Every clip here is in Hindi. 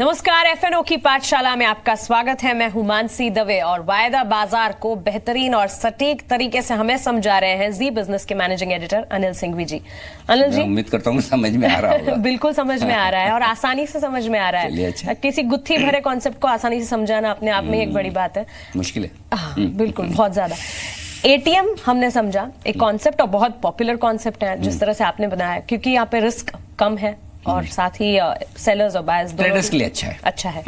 नमस्कार, एफएनओ की पाठशाला में आपका स्वागत है। मैं हूं मानसी दवे और वायदा बाजार को बेहतरीन और सटीक तरीके से हमें समझा रहे हैं जी बिजनेस के मैनेजिंग एडिटर अनिल सिंघवी जी। अनिल जी, उम्मीद करता हूँ समझ में आ रहा होगा। बिल्कुल समझ में आ रहा है और आसानी से समझ में आ रहा है। अच्छा। किसी गुत्थी भरे कॉन्सेप्ट को आसानी से समझाना अपने आप में एक बड़ी बात है। मुश्किल है। हाँ, बिल्कुल, बहुत ज्यादा। एटीएम हमने समझा एक कॉन्सेप्ट और बहुत पॉपुलर कॉन्सेप्ट है जिस तरह से आपने बनाया, क्योंकि यहाँ पे रिस्क कम है और साथ ही सेलर्स और बायर्स ट्रेडर्स के लिए अच्छा है।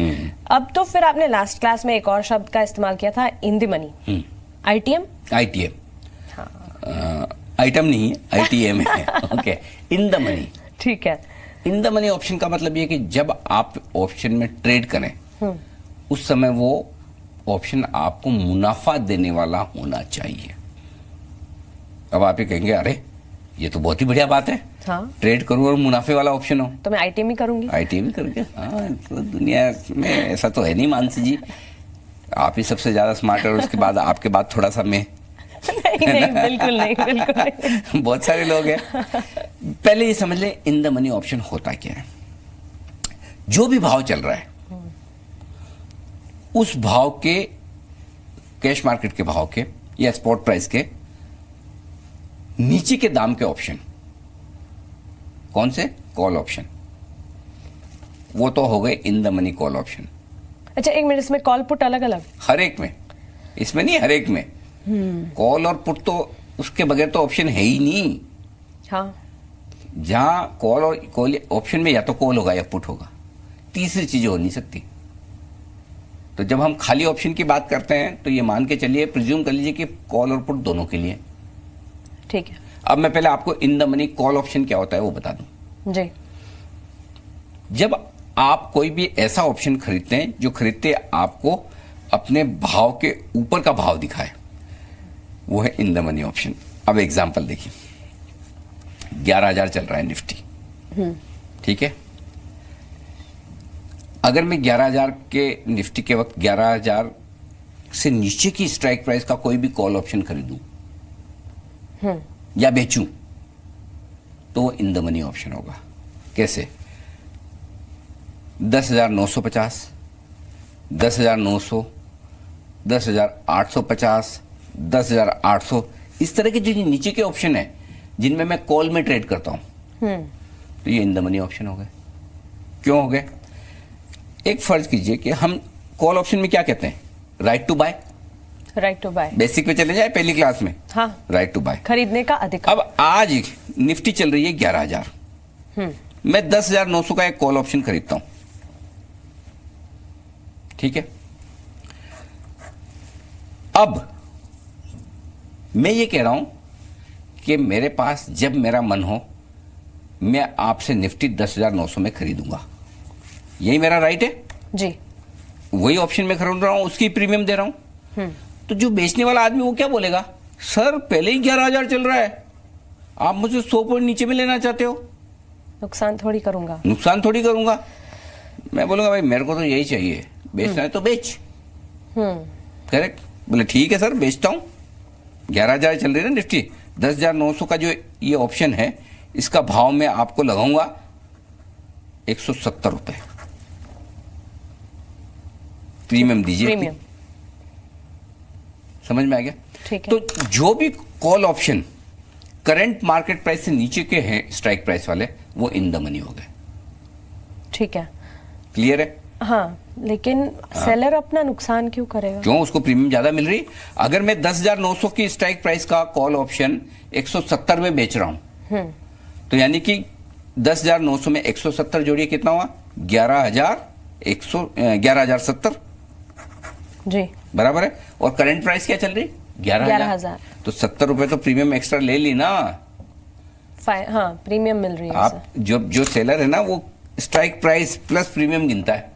अब तो फिर आपने लास्ट क्लास में एक और शब्द का इस्तेमाल किया था, इन द मनी। आईटीएम आइटम नहीं है, आईटीएम है। Okay, in the money. ठीक है। इन द मनी ऑप्शन का मतलब ये कि जब आप ऑप्शन में ट्रेड करें उस समय वो ऑप्शन आपको मुनाफा देने वाला होना चाहिए। अब आप ये कहेंगे अरे ये तो बहुत ही बढ़िया बात है। हाँ। ट्रेड करूं और मुनाफे वाला ऑप्शन हो तो मैं आईटीएम ही करूंगी। आईटीएम ही करूंगी। हाँ, तो दुनिया में ऐसा तो है नहीं मानसी जी, आप ही सबसे ज्यादा स्मार्ट है और उसके बाद आपके बाद थोड़ा सा मैं। नहीं, बिल्कुल नहीं, बिल्कुल नहीं। बहुत सारे लोग हैं। पहले ये समझ लें इन द मनी ऑप्शन होता क्या है। जो भी भाव चल रहा है उस भाव के, कैश मार्केट के भाव के या स्पॉट प्राइस के नीचे के दाम के ऑप्शन, कौन से? Call option. वो तो हो गए इन द मनी कॉल ऑप्शन। अच्छा, एक मिनट, इसमें कॉल पुट अलग अलग? हर एक में, इसमें नहीं, हर एक में। कॉल और पुट तो उसके बगैर तो ऑप्शन है ही नहीं। हाँ। जहां कॉल और कॉल ऑप्शन में या तो कॉल होगा या पुट होगा, तीसरी चीज हो नहीं सकती। तो जब हम खाली ऑप्शन की बात करते हैं तो ये मान के चलिए, प्रिज्यूम कर लीजिए कि कॉल और पुट दोनों के लिए। ठीक है। अब मैं पहले आपको इन द मनी कॉल ऑप्शन क्या होता है वो बता दूं। जी। जब आप कोई भी ऐसा ऑप्शन खरीदते हैं जो खरीदते आपको अपने भाव के ऊपर का भाव दिखाए, वो है इन द मनी ऑप्शन। अब एग्जांपल देखिए, 11,000 चल रहा है निफ्टी। ठीक है। अगर मैं 11,000 के निफ्टी के वक्त 11,000 से नीचे की स्ट्राइक प्राइस का कोई भी कॉल ऑप्शन खरीदूं या बेचूं तो वो इन द मनी ऑप्शन होगा। कैसे? 10,950, 10,900, 10,850, 10,800, इस तरह के जो नीचे के ऑप्शन है जिनमें मैं कॉल में ट्रेड करता हूं तो ये इन द मनी ऑप्शन हो गए। क्यों हो गए? एक फर्ज कीजिए कि हम कॉल ऑप्शन में क्या कहते हैं? Right to buy. Right to buy basic में चले जाए पहली क्लास में। हाँ। राइट टू बाय, खरीदने का अधिकार। अब आज निफ्टी चल रही है 11,000, मैं 10,900 का एक कॉल ऑप्शन खरीदता हूं। ठीक है। अब मैं ये कह रहा हूं कि मेरे पास जब मेरा मन हो मैं आपसे निफ्टी 10,900 में खरीदूंगा, यही मेरा राइट है जी। वही ऑप्शन में खरीद रहा हूं, उसकी प्रीमियम दे रहा हूं। तो जो बेचने वाला आदमी वो क्या बोलेगा? सर पहले ही 11,000 चल रहा है, आप मुझे 100 पॉइंट नीचे में लेना चाहते हो। नुकसान थोड़ी करूंगा। नुकसान थोड़ी करूंगा। मैं बोलूंगा भाई मेरे को तो यही चाहिए, बेचना है तो बेच। करेक्ट। बोले ठीक है सर बेचता हूं। 11,000 चल रही है ना निफ्टी, 10,900 का जो ये ऑप्शन है इसका भाव मैं आपको लगाऊंगा 170 रुपए। प्रीमियम दीजिए। प्रीमियम। समझ में आ गया? ठीक है। तो जो भी call option current market price से नीचे के हैं स्ट्राइक प्राइस वाले, वो इन द मनी हो गए। ठीक है। क्लियर है? हाँ, लेकिन सेलर अपना नुकसान क्यों करेगा? क्यों? उसको प्रीमियम ज्यादा मिल रही। अगर मैं 10,900 की स्ट्राइक प्राइस का कॉल ऑप्शन 170 में बेच रहा हूं तो यानी कि 10,900 में 170 जोड़िए, कितना हुआ? 11,070 जी। बराबर है। और करंट प्राइस क्या चल रही? 11,000। तो 70 रुपए तो प्रीमियम एक्स्ट्रा ले ली ना। हाँ, प्रीमियम मिल रही है। आप जो सेलर है ना वो स्ट्राइक प्राइस प्लस प्रीमियम गिनता है।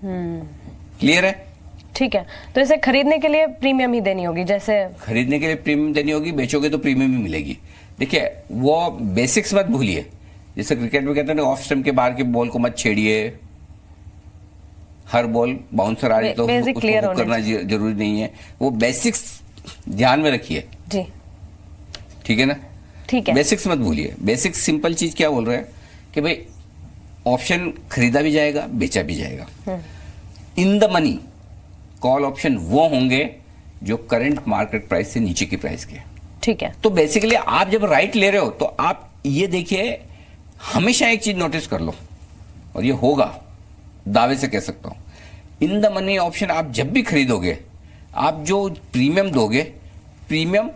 क्लियर है? ठीक है। तो इसे खरीदने के लिए प्रीमियम ही देनी होगी। जैसे खरीदने के लिए प्रीमियम देनी होगी, बेचोगे तो प्रीमियम ही मिलेगी। देखिए वो बेसिक्स मत भूलिए। जैसे क्रिकेट में कहते हैं ऑफ स्टंप के बाहर के बॉल को मत छेड़िए, हर बॉल बाउंसर आ रही तो उसको करना जरूरी नहीं है। वो बेसिक्स ध्यान में रखिए जी। ठीक है ना? ठीक है। बेसिक्स मत भूलिए। बेसिक्स सिंपल चीज क्या बोल रहे हैं कि भाई ऑप्शन खरीदा भी जाएगा, बेचा भी जाएगा। इन द मनी कॉल ऑप्शन वो होंगे जो करंट मार्केट प्राइस से नीचे की प्राइस के। ठीक है। तो बेसिकली आप जब राइट ले रहे हो तो आप ये देखिए, हमेशा एक चीज नोटिस कर लो, और ये होगा, दावे से कह सकता हूं, इन द मनी ऑप्शन आप जब भी खरीदोगे, आप जो प्रीमियम दोगे, प्रीमियम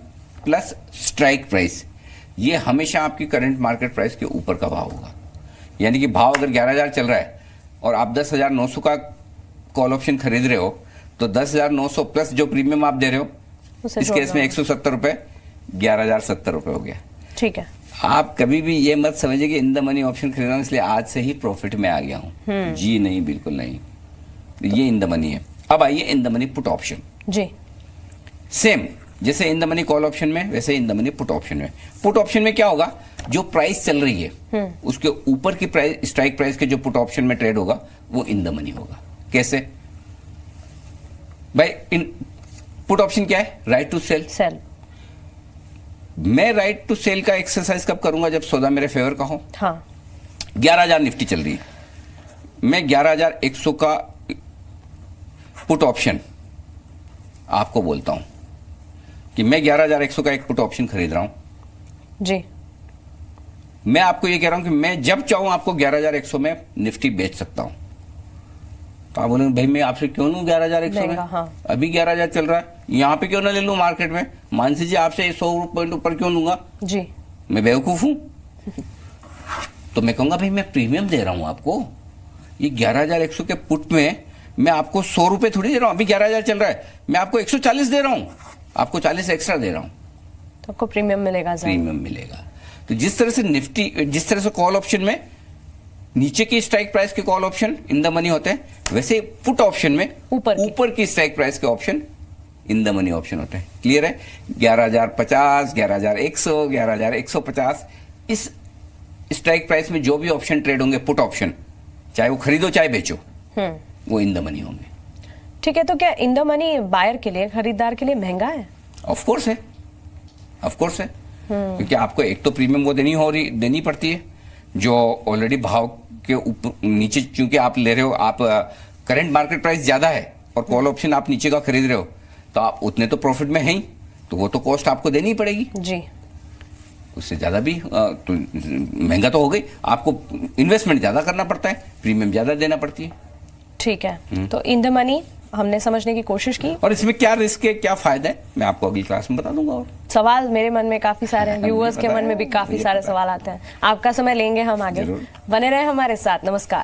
प्लस स्ट्राइक प्राइस, ये हमेशा आपकी करंट मार्केट प्राइस के ऊपर का भाव होगा। यानी कि भाव अगर 11,000 चल रहा है और आप 10,900 का कॉल ऑप्शन खरीद रहे हो, तो 10,900 प्लस जो प्रीमियम आप दे रहे हो, इस केस में 170 रुपए, 11,070 रुपए हो गया। ठीक है। आप कभी भी ये मत समझिए कि इन द मनी ऑप्शन खरीद रहा हूं इसलिए आज से ही प्रॉफिट में आ गया हूं। जी नहीं, बिल्कुल नहीं। ये इन द मनी है। अब आइए in the money put option. जी। सेम जैसे in the money call option में, वैसे in the money put option में। पुट ऑप्शन में क्या होगा, जो प्राइस चल रही है उसके ऊपर की प्राइस, स्ट्राइक प्राइस के जो पुट ऑप्शन में ट्रेड होगा वो इन द मनी होगा। कैसे भाई? इन पुट ऑप्शन क्या है? Right to sell. सेल। मैं राइट टू सेल का एक्सरसाइज कब करूंगा? जब सौदा मेरे फेवर का हो। हाँ। 11,000 निफ्टी चल रही है, मैं 11,100 का पुट ऑप्शन आपको बोलता हूं कि मैं 11,100 का एक पुट ऑप्शन खरीद रहा हूं। जी। मैं आपको ये कह रहा हूं कि मैं जब चाहूं आपको 11,100 में निफ्टी बेच सकता हूं। तो आप बोलेंगे भाई मैं आपसे क्यों लूं 11,100 में? हाँ। अभी 11,000 चल रहा है, यहां पे क्यों ना ले लूं मार्केट में? मानसी जी आपसे 100 पॉइंट ऊपर क्यों लूंगा? जी। मैं बेवकूफ हूं? तो मैं कहूंगा भाई मैं प्रीमियम दे रहा हूं आपको। ये 11,100 के पुट में मैं आपको 100 रुपए थोड़ी दे रहा हूं। अभी 11,000 चल रहा है, मैं आपको 140 दे रहा हूं, आपको 40 एक्स्ट्रा दे रहा हूं, तो आपको प्रीमियम मिलेगा। प्रीमियम मिलेगा। तो जिस तरह से निफ्टी, जिस तरह से कॉल ऑप्शन में नीचे की स्ट्राइक प्राइस के call option in the money होते हैं, वैसे पुट ऑप्शन में ऊपर की स्ट्राइक प्राइस के option in the money option होते हैं। क्लियर है? 11,050, 11,100, 11,150, इस स्ट्राइक प्राइस में जो भी ऑप्शन ट्रेड होंगे, पुट ऑप्शन, चाहे वो खरीदो चाहे बेचो, वो इन द मनी होंगे। ठीक है। तो क्या इन द मनी बायर के लिए, खरीदार के लिए महंगा है? ऑफ कोर्स है, ऑफ कोर्स है। क्योंकि आपको एक तो प्रीमियम वो देनी पड़ती है जो ऑलरेडी भाव के ऊपर नीचे, चूंकि आप ले रहे हो, आप करंट मार्केट प्राइस ज्यादा है और कॉल ऑप्शन आप नीचे का खरीद रहे हो, तो आप उतने तो प्रॉफिट में है ही, तो वो तो कॉस्ट आपको देनी ही पड़ेगी। जी। उससे ज्यादा भी तो महंगा तो हो गई, आपको इन्वेस्टमेंट ज्यादा करना पड़ता है, प्रीमियम ज्यादा देना पड़ती है। ठीक है। तो इन द मनी हमने समझने की कोशिश की, और इसमें क्या रिस्क है, क्या फायदा है, मैं आपको अगली क्लास में बता दूंगा। और सवाल मेरे मन में काफी सारे हैं, व्यूअर्स के मन में भी काफी सारे सवाल आते हैं। आपका समय लेंगे हम आगे, बने रहे हमारे साथ। नमस्कार।